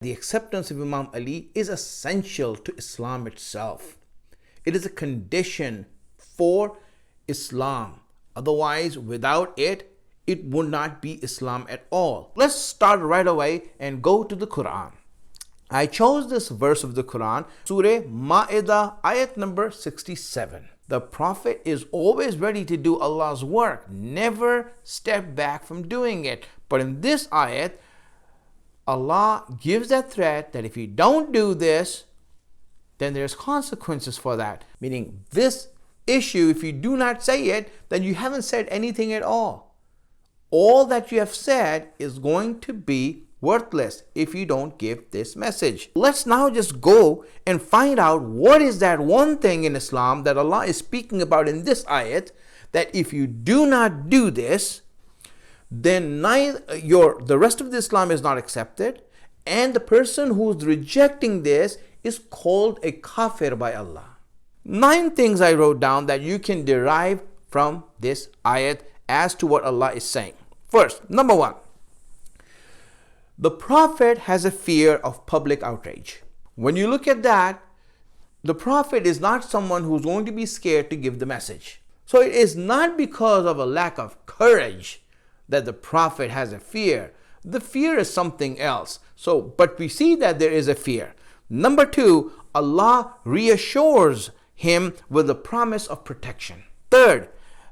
The acceptance of Imam Ali is essential to Islam itself. It is a condition for Islam. Otherwise, without it, it would not be Islam at all. Let's start right away and go to the Quran. I chose this verse of the Quran, Surah Ma'idah, ayat number 67. The Prophet is always ready to do Allah's work, never step back from doing it. But in this ayat, Allah gives that threat that if you don't do this, then there's consequences for that. Meaning this issue, if you do not say it, then you haven't said anything at all. All that you have said is going to be worthless if you don't give this message. Let's now just go and find out what is that one thing in Islam that Allah is speaking about in this ayat, that if you do not do this, then the rest of the Islam is not accepted, and the person who's rejecting this is called a kafir by Allah. 9 things I wrote down that you can derive from this ayat as to what Allah is saying. First, number 1, the Prophet has a fear of public outrage. When you look at that, the Prophet is not someone who's going to be scared to give the message. So it is not because of a lack of courage that the Prophet has a fear. The fear is something else. But we see that there is a fear. Number 2, Allah reassures him with the promise of protection. Third,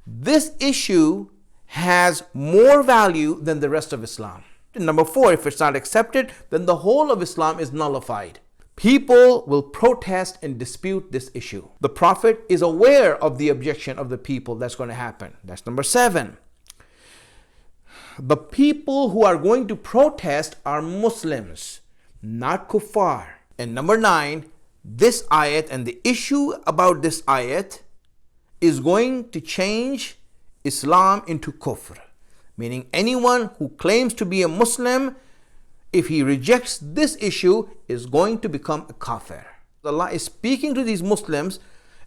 this issue has more value than the rest of Islam. Number 4, if it's not accepted, then the whole of Islam is nullified. People will protest and dispute this issue. The Prophet is aware of the objection of the people that's going to happen. That's number 7. The people who are going to protest are Muslims, not kuffar. And number 9, this ayat and the issue about this ayat is going to change Islam into kufr. Meaning anyone who claims to be a Muslim, if he rejects this issue, is going to become a kafir. Allah is speaking to these Muslims,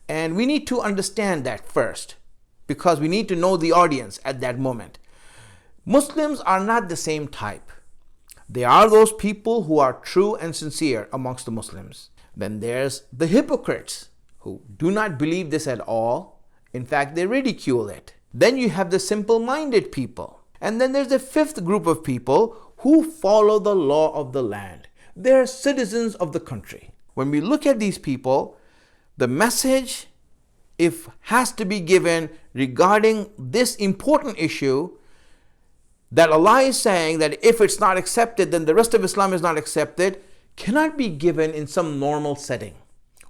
and we need to understand that first, because we need to know the audience at that moment. Muslims are not the same type. They are those people who are true and sincere amongst the Muslims. Then there's the hypocrites who do not believe this at all. In fact, they ridicule it. Then you have the simple-minded people. And then there's the 5th group of people who follow the law of the land. They're citizens of the country. When we look at these people, the message, if has to be given regarding this important issue, that Allah is saying that if it's not accepted, then the rest of Islam is not accepted, cannot be given in some normal setting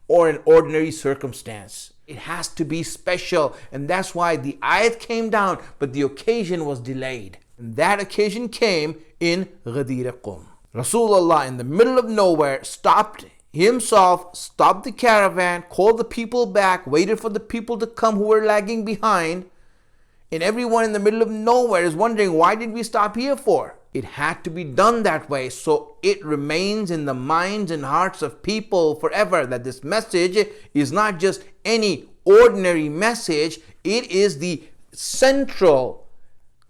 or an ordinary circumstance. It has to be special, and that's why the ayat came down, but the occasion was delayed. And that occasion came in Ghadir Qum. Rasulullah, in the middle of nowhere, stopped the caravan, called the people back, waited for the people to come who were lagging behind, and everyone in the middle of nowhere is wondering, why did we stop here for? It had to be done that way, so it remains in the minds and hearts of people forever that this message is not just any ordinary message, it is the central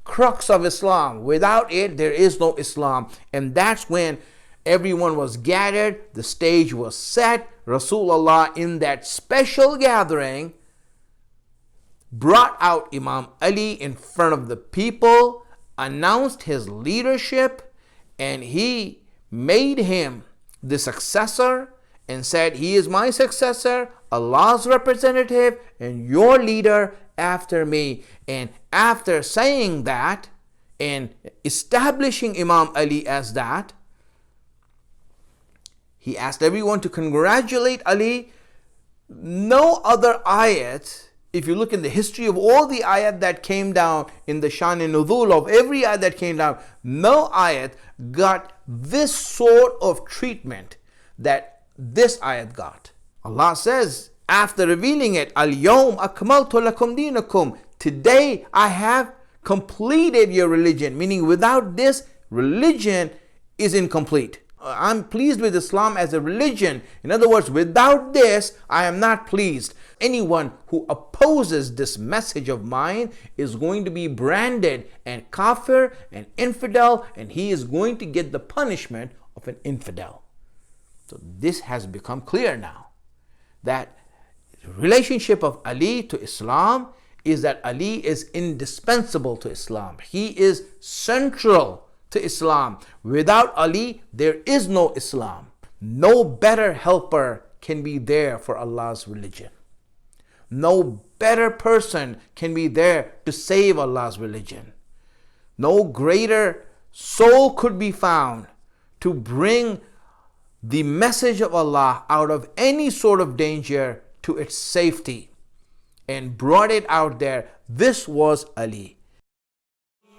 crux of Islam. Without it, there is no Islam. And that's when everyone was gathered, the stage was set. Rasulullah, in that special gathering, brought out Imam Ali in front of the people, announced his leadership, and he made him the successor and said, he is my successor, Allah's representative, and your leader after me. And after saying that and establishing Imam Ali as that, he asked everyone to congratulate Ali. No other ayat, if you look in the history of all the ayat that came down in the Shan and Nuzul of every ayat that came down, no ayat got this sort of treatment that this ayat got. Allah says, after revealing it, Al-Yawm akmaltu lakum dinakum, today I have completed your religion, meaning without this, religion is incomplete. I'm pleased with Islam as a religion. In other words, without this, I am not pleased. Anyone who opposes this message of mine is going to be branded and kafir and infidel, and he is going to get the punishment of an infidel. So this has become clear now, that the relationship of Ali to Islam is that Ali is indispensable to Islam. He is central to Islam. Without Ali, there is no Islam. No better helper can be there for Allah's religion. No better person can be there to save Allah's religion. No greater soul could be found to bring the message of Allah out of any sort of danger to its safety and brought it out there. This was Ali.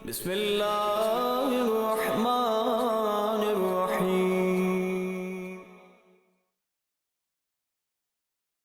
Bismillahir Rahmanir